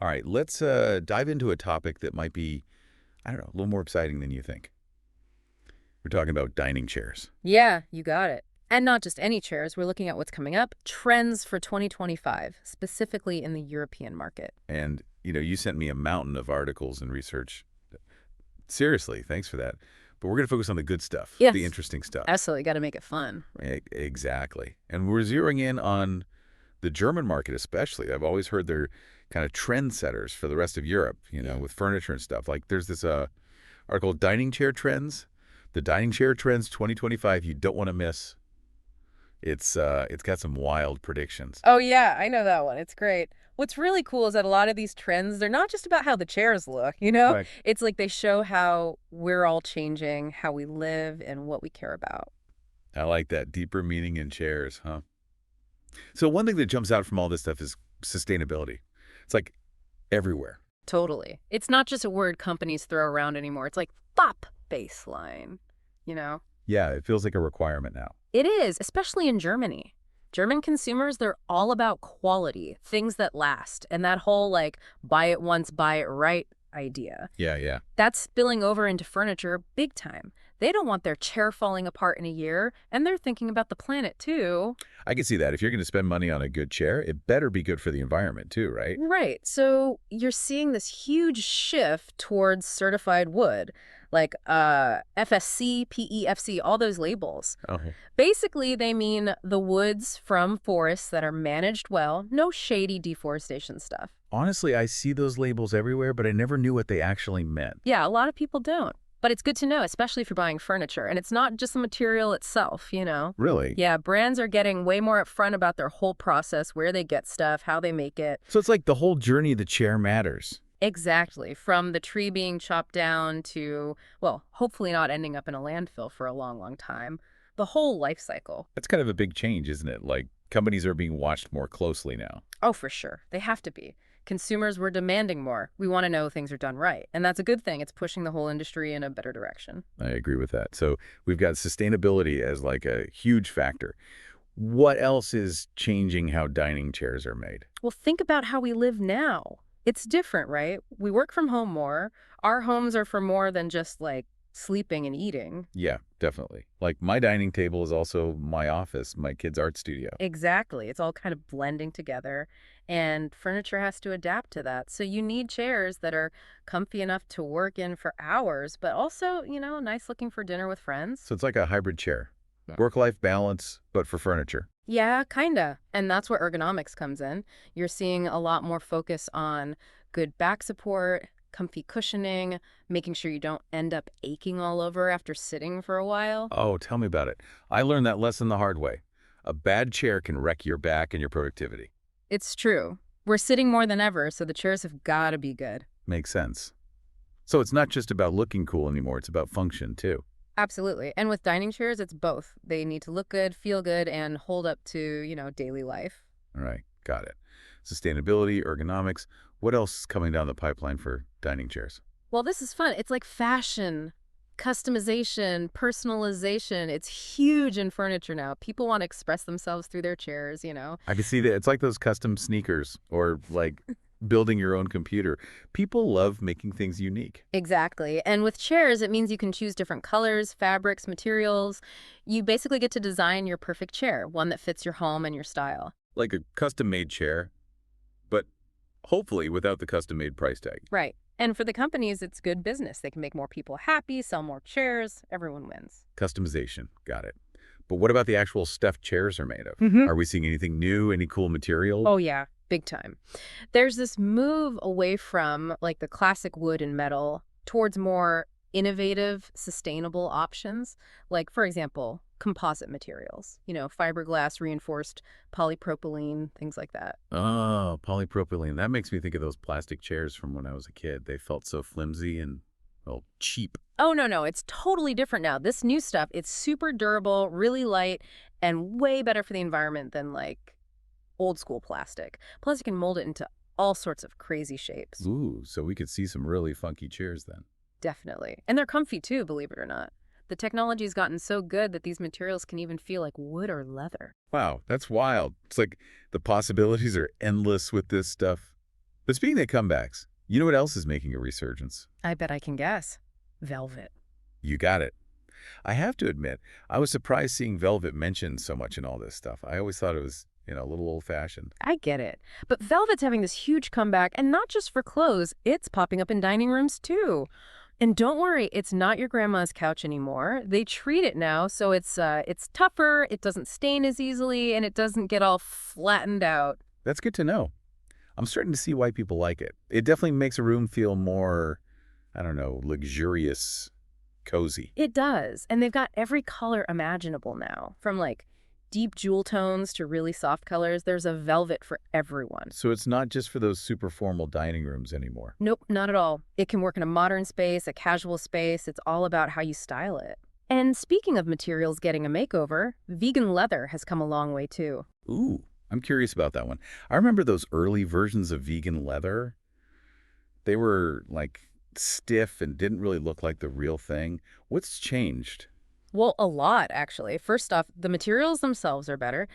All right, let's dive into a topic that might be, I don't know, a little more exciting than you think. We're talking about dining chairs. Yeah, you got it. And not just any chairs, we're looking at what's coming up, trends for 2025, specifically in the European market. And, you sent me a mountain of articles and research. Seriously, thanks for that. But we're going to focus on the good stuff, the Yes, interesting stuff. absolutely. Got to make it fun. Exactly. And we're zeroing in on the German market especially. I've always heard they're kind of trendsetters for the rest of Europe, Yeah. with furniture and stuff. Like there's this article, Dining Chair Trends. The Dining Chair Trends 2025 you don't want to miss. It's got some wild predictions. Oh, yeah, I know that one. It's great. What's really cool is that a lot of these trends, they're not just about how the chairs look, you know? Right. It's like they show how we're all changing, how we live, and what we care about. I like that deeper meaning in chairs, huh? So one thing that jumps out from all this stuff is sustainability. It's like everywhere. Totally. It's not just a word companies throw around anymore. It's like FOP baseline, you know? Yeah, it feels like a requirement now. It is, especially in Germany. German consumers, they're all about quality, things that last, and that whole like buy it once, buy it right idea. Yeah, yeah. That's spilling over into furniture big time. They don't want their chair falling apart in a year, and they're thinking about the planet too. I can see that. If you're going to spend money on a good chair, it better be good for the environment too, right? Right. So you're seeing this huge shift towards certified wood, like FSC, PEFC, all those labels. Okay. Basically, they mean the woods from forests that are managed well, no shady deforestation stuff. Honestly, I see those labels everywhere, but I never knew what they actually meant. Yeah, a lot of people don't. But it's good to know, especially if you're buying furniture. And it's not just the material itself, you know? Really? Yeah, brands are getting way more upfront about their whole process, where they get stuff, how they make it. So it's like the whole journey of the chair matters. Exactly. From the tree being chopped down to, well, hopefully not ending up in a landfill for a long, long time. The whole life cycle. That's kind of a big change, isn't it? Like companies are being watched more closely now. Oh, for sure. They have to be. Consumers were demanding more. We want to know things are done right. And that's a good thing. It's pushing the whole industry in a better direction. I agree with that. So we've got sustainability as like a huge factor. What else is changing how dining chairs are made? Well, think about how we live now. It's different, right? We work from home more. Our homes are for more than just like sleeping and eating. Yeah, definitely. Like my dining table is also my office, my kid's art studio. Exactly. It's all kind of blending together, and furniture has to adapt to that. So you need chairs that are comfy enough to work in for hours, but also, nice looking for dinner with friends. So it's like a hybrid chair. Yeah. Work-life balance, but for furniture. Yeah, kinda. And that's where ergonomics comes in. You're seeing a lot more focus on good back support, comfy cushioning, making sure you don't end up aching all over after sitting for a while. Oh, tell me about it. I learned that lesson the hard way. A bad chair can wreck your back and your productivity. It's true. We're sitting more than ever, so the chairs have got to be good. Makes sense. So it's not just about looking cool anymore, it's about function too. Absolutely. And with dining chairs, it's both. They need to look good, feel good, and hold up to, daily life. All right, got it. Sustainability, ergonomics. What else is coming down the pipeline for dining chairs? Well, this is fun. It's like fashion, customization, personalization. It's huge in furniture now. People want to express themselves through their chairs. I can see that. It's like those custom sneakers or like building your own computer. People love making things unique. Exactly. And with chairs, it means you can choose different colors, fabrics, materials. You basically get to design your perfect chair, one that fits your home and your style. Like a custom-made chair, but hopefully without the custom-made price tag. Right. And for the companies, it's good business. They can make more people happy, sell more chairs. Everyone wins. Customization, got it. But what about the actual stuff chairs are made of? Hmm. Are we seeing anything new, any cool material? Oh, yeah, big time. There's this move away from like the classic wood and metal towards more innovative, sustainable options. Like, for example, composite materials, fiberglass, reinforced polypropylene, things like that. Oh, polypropylene. That makes me think of those plastic chairs from when I was a kid. They felt so flimsy and, well, cheap. Oh, no, no, it's totally different now. This new stuff, it's super durable, really light, and way better for the environment than like old school plastic. Plus, you can mold it into all sorts of crazy shapes. Ooh, so we could see some really funky chairs then. Definitely. And they're comfy too, believe it or not. The technology's gotten so good that these materials can even feel like wood or leather. Wow, that's wild. It's like the possibilities are endless with this stuff. But speaking of comebacks, you know what else is making a resurgence? I bet I can guess. Velvet. You got it. I have to admit, I was surprised seeing velvet mentioned so much in all this stuff. I always thought it was, a little old-fashioned. I get it. But velvet's having this huge comeback, and not just for clothes, it's popping up in dining rooms too. And don't worry, it's not your grandma's couch anymore. They treat it now, so it's tougher, it doesn't stain as easily, and it doesn't get all flattened out. That's good to know. I'm starting to see why people like it. It definitely makes a room feel more, I don't know, luxurious, cozy. It does. And they've got every color imaginable now, from like deep jewel tones to really soft colors. There's a velvet for everyone. So it's not just for those super formal dining rooms anymore. Nope, not at all. It can work in a modern space, a casual space. It's all about how you style it. And speaking of materials getting a makeover, vegan leather has come a long way too. Ooh, I'm curious about that one. I remember those early versions of vegan leather. They were like stiff and didn't really look like the real thing. What's changed? Well, a lot, actually. First off, the materials themselves are better.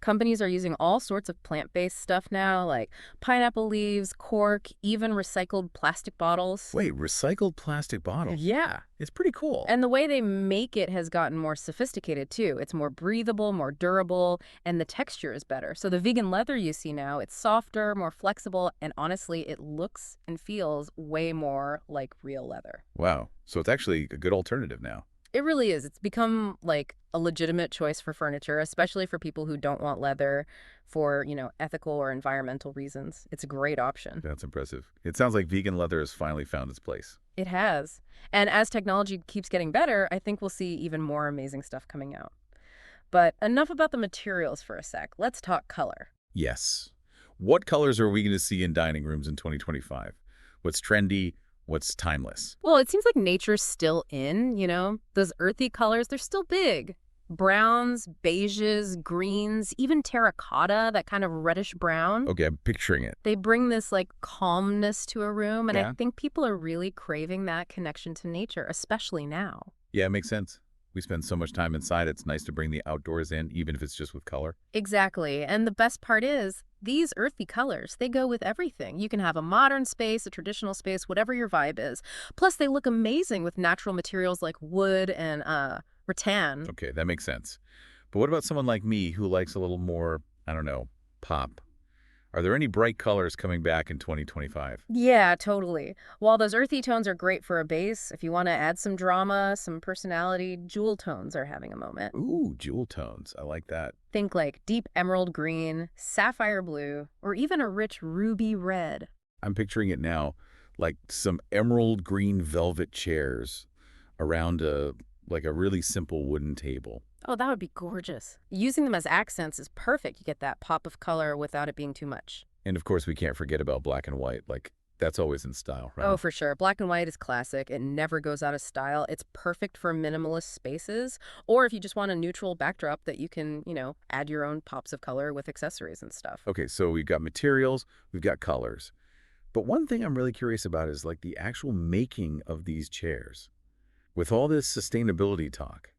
Companies are using all sorts of plant-based stuff now, like pineapple leaves, cork, even recycled plastic bottles. Wait, recycled plastic bottles? Yeah. It's pretty cool. And the way they make it has gotten more sophisticated, too. It's more breathable, more durable, and the texture is better. So the vegan leather you see now, it's softer, more flexible, and honestly, it looks and feels way more like real leather. Wow. So it's actually a good alternative now. It really is. It's become like a legitimate choice for furniture, especially for people who don't want leather for, ethical or environmental reasons. It's a great option. That's impressive. It sounds like vegan leather has finally found its place. It has. And as technology keeps getting better, I think we'll see even more amazing stuff coming out. But enough about the materials for a sec. Let's talk color. Yes. What colors are we going to see in dining rooms in 2025? What's trendy? What's timeless? Well, it seems like nature's still in. Those earthy colors, they're still big. Browns, beiges, greens, even terracotta, that kind of reddish brown. Okay, I'm picturing it. They bring this like calmness to a room, and Yeah. I think people are really craving that connection to nature, especially now. Yeah, it makes sense. We spend so much time inside, it's nice to bring the outdoors in, even if it's just with color. Exactly. And the best part is, these earthy colors, they go with everything. You can have a modern space, a traditional space, whatever your vibe is. Plus, they look amazing with natural materials like wood and rattan. Okay, that makes sense. But what about someone like me who likes a little more, I don't know, pop? Are there any bright colors coming back in 2025? Yeah, totally. While those earthy tones are great for a base, if you want to add some drama, some personality, jewel tones are having a moment. Ooh, jewel tones. I like that. Think like deep emerald green, sapphire blue, or even a rich ruby red. I'm picturing it now, like some emerald green velvet chairs around a really simple wooden table. Oh, that would be gorgeous. Using them as accents is perfect. You get that pop of color without it being too much. And of course, we can't forget about black and white. Like, that's always in style, right? Oh, for sure. Black and white is classic. It never goes out of style. It's perfect for minimalist spaces, or if you just want a neutral backdrop that you can, add your own pops of color with accessories and stuff. Okay, so we've got materials, we've got colors. But one thing I'm really curious about is like the actual making of these chairs. With all this sustainability talk,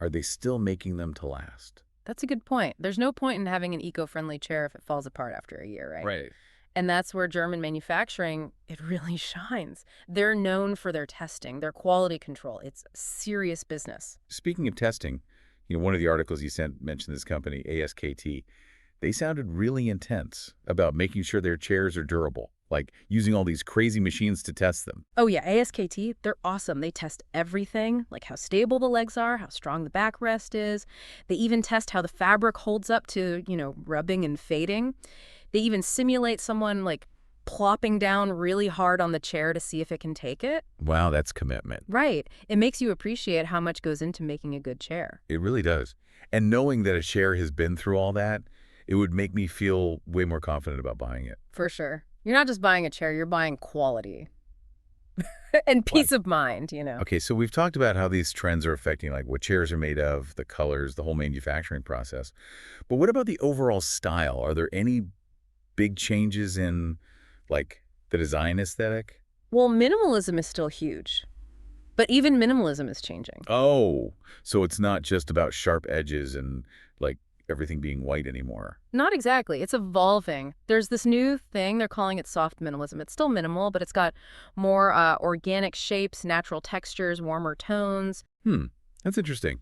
are they still making them to last? That's a good point. There's no point in having an eco-friendly chair if it falls apart after a year, right? Right. And that's where German manufacturing, it really shines. They're known for their testing, their quality control. It's serious business. Speaking of testing, one of the articles you sent mentioned this company, ASKT. They sounded really intense about making sure their chairs are durable, like using all these crazy machines to test them. Oh yeah, ASKT, they're awesome. They test everything, like how stable the legs are, how strong the backrest is. They even test how the fabric holds up to, rubbing and fading. They even simulate someone like plopping down really hard on the chair to see if it can take it. Wow, that's commitment. Right. It makes you appreciate how much goes into making a good chair. It really does. And knowing that a chair has been through all that, it would make me feel way more confident about buying it. For sure. You're not just buying a chair, you're buying quality. And peace of mind. Okay, so we've talked about how these trends are affecting like what chairs are made of, the colors, the whole manufacturing process. But what about the overall style? Are there any big changes in like the design aesthetic? Well, minimalism is still huge. But even minimalism is changing. Oh, so it's not just about sharp edges and like everything being white anymore. Not exactly. It's evolving. There's this new thing, they're calling it soft minimalism. It's still minimal, but it's got more organic shapes, natural textures, warmer tones. Hmm, that's interesting.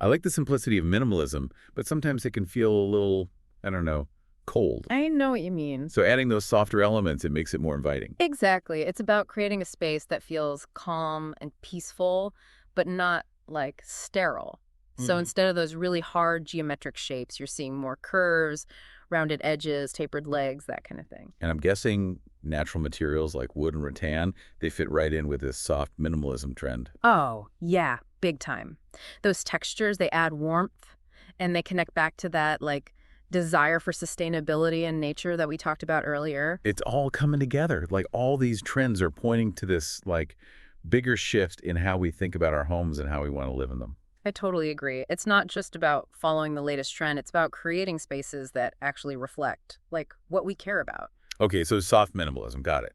I like the simplicity of minimalism, but sometimes it can feel a little, I don't know, cold. I know what you mean. So adding those softer elements, it makes it more inviting. Exactly. It's about creating a space that feels calm and peaceful, but not like sterile. So Hmm. instead of those really hard geometric shapes, you're seeing more curves, rounded edges, tapered legs, that kind of thing. And I'm guessing natural materials like wood and rattan, they fit right in with this soft minimalism trend. Oh, yeah, big time. Those textures, they add warmth and they connect back to that like desire for sustainability and nature that we talked about earlier. It's all coming together. Like all these trends are pointing to this like bigger shift in how we think about our homes and how we want to live in them. I totally agree. It's not just about following the latest trend, it's about creating spaces that actually reflect like what we care about. Okay, so soft minimalism, got it.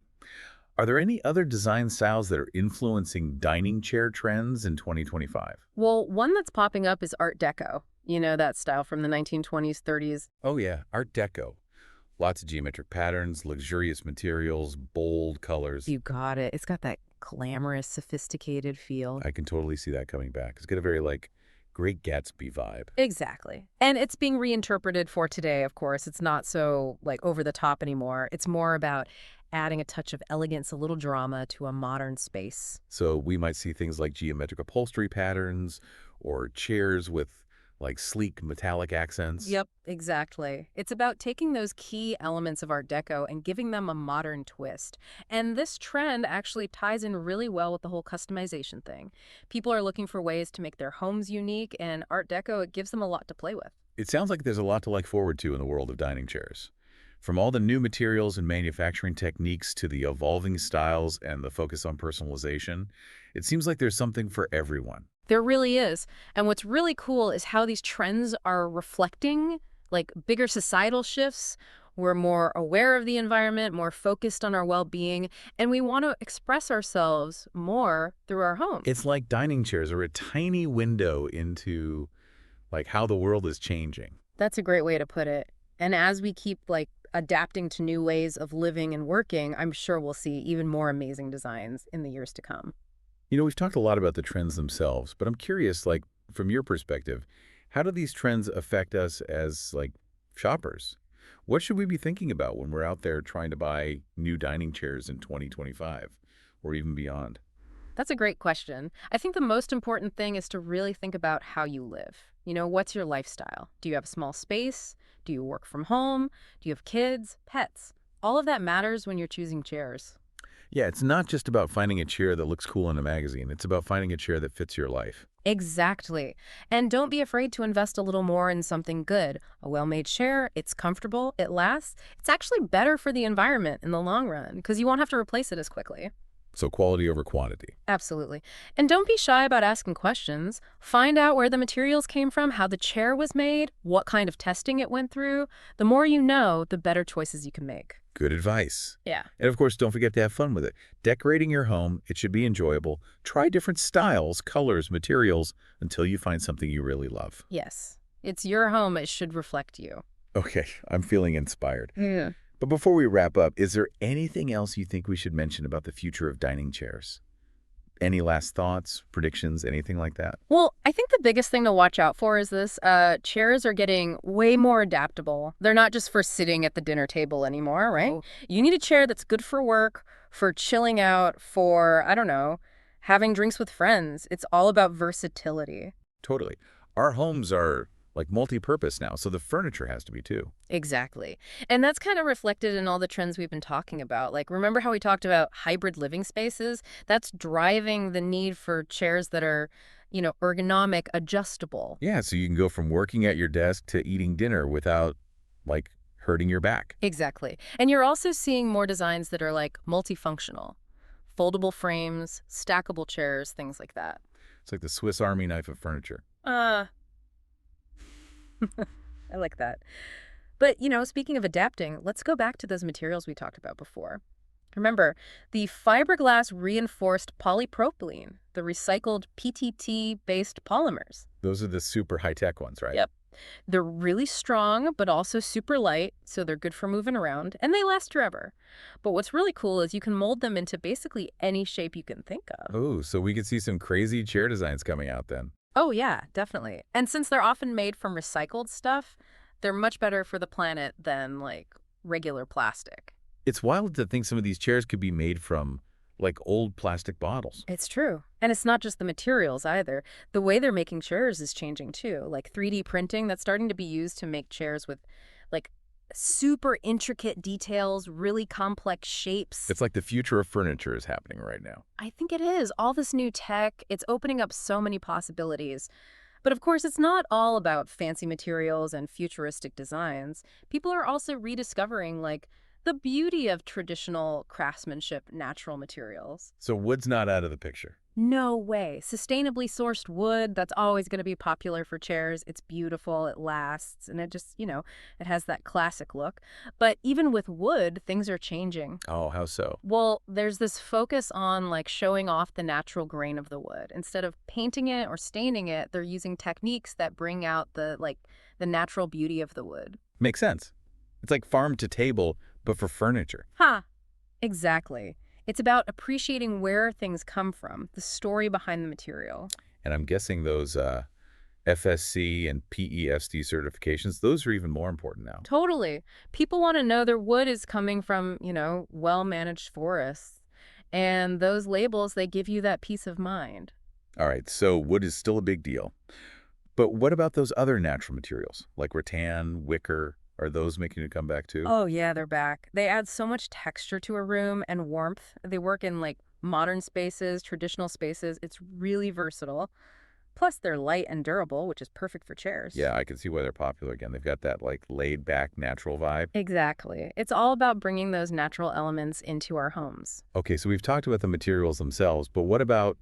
Are there any other design styles that are influencing dining chair trends in 2025? Well, one that's popping up is Art Deco. You know, that style from the 1920s, 30s. Oh yeah, Art Deco. Lots of geometric patterns, luxurious materials, bold colors. You got it. It's got that glamorous, sophisticated feel. I can totally see that coming back. It's got a very like Great Gatsby vibe. Exactly. And it's being reinterpreted for today, of course. It's not so like over the top anymore. It's more about adding a touch of elegance, a little drama to a modern space. So we might see things like geometric upholstery patterns or chairs with like sleek metallic accents. Yep, exactly. It's about taking those key elements of Art Deco and giving them a modern twist. And this trend actually ties in really well with the whole customization thing. People are looking for ways to make their homes unique, and Art Deco, it gives them a lot to play with. It sounds like there's a lot to look forward to in the world of dining chairs. From all the new materials and manufacturing techniques to the evolving styles and the focus on personalization, it seems like there's something for everyone. There really is. And what's really cool is how these trends are reflecting like bigger societal shifts. We're more aware of the environment, more focused on our well-being, and we want to express ourselves more through our homes. It's like dining chairs are a tiny window into like how the world is changing. That's a great way to put it. And as we keep like adapting to new ways of living and working, I'm sure we'll see even more amazing designs in the years to come. You know, we've talked a lot about the trends themselves, but I'm curious, like, from your perspective, how do these trends affect us as, like, shoppers? What should we be thinking about when we're out there trying to buy new dining chairs in 2025 or even beyond? That's a great question. I think the most important thing is to really think about how you live. You know, what's your lifestyle? Do you have a small space? Do you work from home? Do you have kids, pets? All of that matters when you're choosing chairs. Yeah, it's not just about finding a chair that looks cool in a magazine. It's about finding a chair that fits your life. Exactly. And don't be afraid to invest a little more in something good. A well-made chair, it's comfortable, it lasts. It's actually better for the environment in the long run because you won't have to replace it as quickly. So quality over quantity. Absolutely. And don't be shy about asking questions. Find out where the materials came from, how the chair was made, what kind of testing it went through. The more you know, the better choices you can make. Good advice. Yeah. And of course, don't forget to have fun with it. Decorating your home, it should be enjoyable. Try different styles, colors, materials until you find something you really love. Yes. It's your home. It should reflect you. Okay, I'm feeling inspired. Yeah. But before we wrap up, is there anything else you think we should mention about the future of dining chairs? Any last thoughts, predictions, anything like that? Well, I think the biggest thing to watch out for is this. Chairs are getting way more adaptable. They're not just for sitting at the dinner table anymore, right? Oh. You need a chair that's good for work, for chilling out, for, I don't know, having drinks with friends. It's all about versatility. Totally. Our homes are like multi-purpose now, so the furniture has to be too. Exactly. And that's kind of reflected in all the trends we've been talking about. Like, remember how we talked about hybrid living spaces? That's driving the need for chairs that are, ergonomic, adjustable. Yeah, so you can go from working at your desk to eating dinner without like hurting your back. Exactly. And you're also seeing more designs that are like multifunctional, foldable frames, stackable chairs, things like that. It's like the Swiss Army knife of furniture. I like that. But, speaking of adapting, let's go back to those materials we talked about before. Remember, the fiberglass reinforced polypropylene, the recycled PTT-based polymers. Those are the super high-tech ones, right? Yep. They're really strong, but also super light, so they're good for moving around, and they last forever. But what's really cool is you can mold them into basically any shape you can think of. Oh, so we could see some crazy chair designs coming out then. Oh, yeah, definitely. And since they're often made from recycled stuff, they're much better for the planet than, like, regular plastic. It's wild to think some of these chairs could be made from, like, old plastic bottles. It's true. And it's not just the materials either. The way they're making chairs is changing too. Like 3D printing, that's starting to be used to make chairs with like super intricate details, really complex shapes. It's like the future of furniture is happening right now. I think it is. All this new tech, it's opening up so many possibilities. But of course, it's not all about fancy materials and futuristic designs. People are also rediscovering like the beauty of traditional craftsmanship, natural materials. So wood's not out of the picture. No way. Sustainably sourced wood, that's always going to be popular for chairs. It's beautiful, it lasts, and it just, it has that classic look. But even with wood, things are changing. Oh, how so? Well, there's this focus on like showing off the natural grain of the wood. Instead of painting it or staining it, they're using techniques that bring out the natural beauty of the wood. Makes sense. It's like farm to table, but for furniture. Huh. Exactly. It's about appreciating where things come from, the story behind the material. And I'm guessing those FSC and PESD certifications, those are even more important now. Totally. People want to know their wood is coming from, well-managed forests. And those labels, they give you that peace of mind. All right, so wood is still a big deal. But what about those other natural materials, like rattan, wicker? Are those making a comeback too? Oh, yeah, they're back. They add so much texture to a room and warmth. They work in like modern spaces, traditional spaces. It's really versatile. Plus, they're light and durable, which is perfect for chairs. Yeah, I can see why they're popular again. They've got that like laid back natural vibe. Exactly. It's all about bringing those natural elements into our homes. Okay, so we've talked about the materials themselves, but what about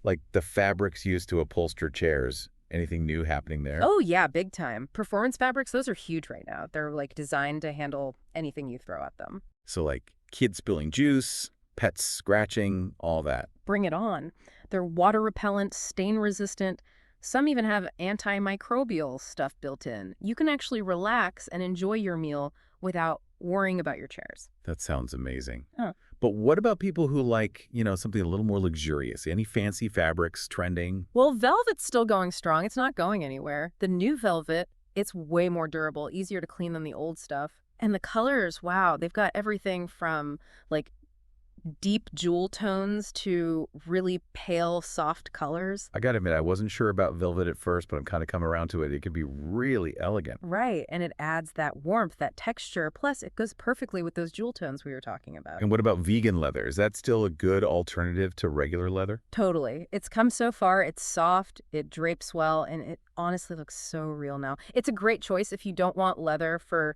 like the fabrics used to upholster chairs? Anything new happening there? Oh, yeah, big time. Performance fabrics, those are huge right now. They're like designed to handle anything you throw at them. So like kids spilling juice, pets scratching, all that. Bring it on. They're water repellent, stain resistant. Some even have antimicrobial stuff built in. You can actually relax and enjoy your meal without worrying about your chairs. That sounds amazing. Huh. But what about people who like, something a little more luxurious? Any fancy fabrics trending? Well, velvet's still going strong. It's not going anywhere. The new velvet, it's way more durable, easier to clean than the old stuff. And the colors, wow, they've got everything from like deep jewel tones to really pale, soft colors. I gotta admit, I wasn't sure about velvet at first, but I'm kind of coming around to it. It could be really elegant. Right, and it adds that warmth, that texture. Plus, it goes perfectly with those jewel tones we were talking about. And what about vegan leather? Is that still a good alternative to regular leather? Totally. It's come so far. It's soft, it drapes well, and it honestly looks so real now. It's a great choice if you don't want leather for,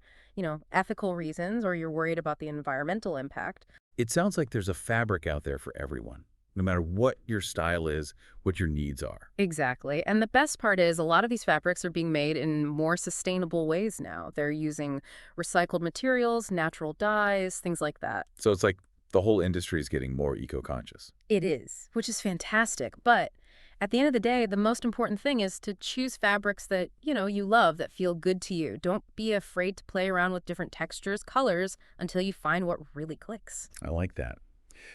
ethical reasons or you're worried about the environmental impact. It sounds like there's a fabric out there for everyone, no matter what your style is, what your needs are. Exactly. And the best part is a lot of these fabrics are being made in more sustainable ways now. They're using recycled materials, natural dyes, things like that. So it's like the whole industry is getting more eco-conscious. It is, which is fantastic. But at the end of the day, the most important thing is to choose fabrics that, you love, that feel good to you. Don't be afraid to play around with different textures, colors, until you find what really clicks. I like that.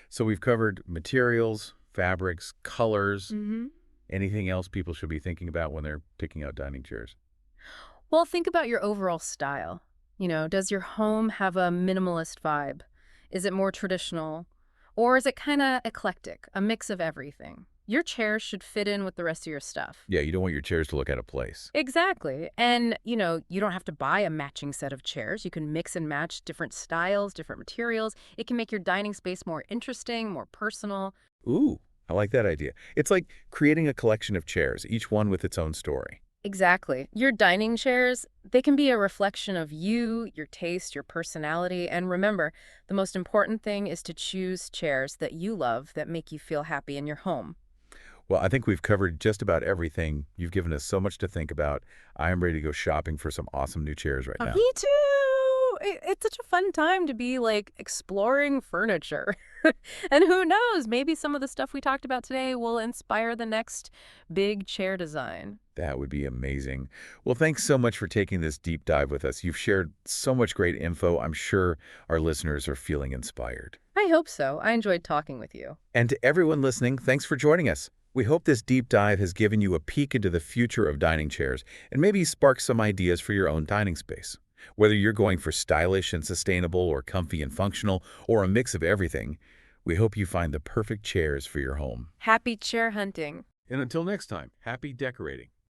So we've covered materials, fabrics, colors. Anything else people should be thinking about when they're picking out dining chairs? Well, think about your overall style. Does your home have a minimalist vibe? Is it more traditional? Or is it kind of eclectic, a mix of everything? Your chairs should fit in with the rest of your stuff. Yeah, you don't want your chairs to look out of place. Exactly. And, you don't have to buy a matching set of chairs. You can mix and match different styles, different materials. It can make your dining space more interesting, more personal. Ooh, I like that idea. It's like creating a collection of chairs, each one with its own story. Exactly. Your dining chairs, they can be a reflection of you, your taste, your personality. And remember, the most important thing is to choose chairs that you love that make you feel happy in your home. Well, I think we've covered just about everything. You've given us so much to think about. I am ready to go shopping for some awesome new chairs right now. Me too! it's such a fun time to be like exploring furniture. And who knows, maybe some of the stuff we talked about today will inspire the next big chair design. That would be amazing. Well, thanks so much for taking this deep dive with us. You've shared so much great info. I'm sure our listeners are feeling inspired. I hope so. I enjoyed talking with you. And to everyone listening, thanks for joining us. We hope this deep dive has given you a peek into the future of dining chairs and maybe sparked some ideas for your own dining space. Whether you're going for stylish and sustainable or comfy and functional or a mix of everything, we hope you find the perfect chairs for your home. Happy chair hunting. And until next time, happy decorating.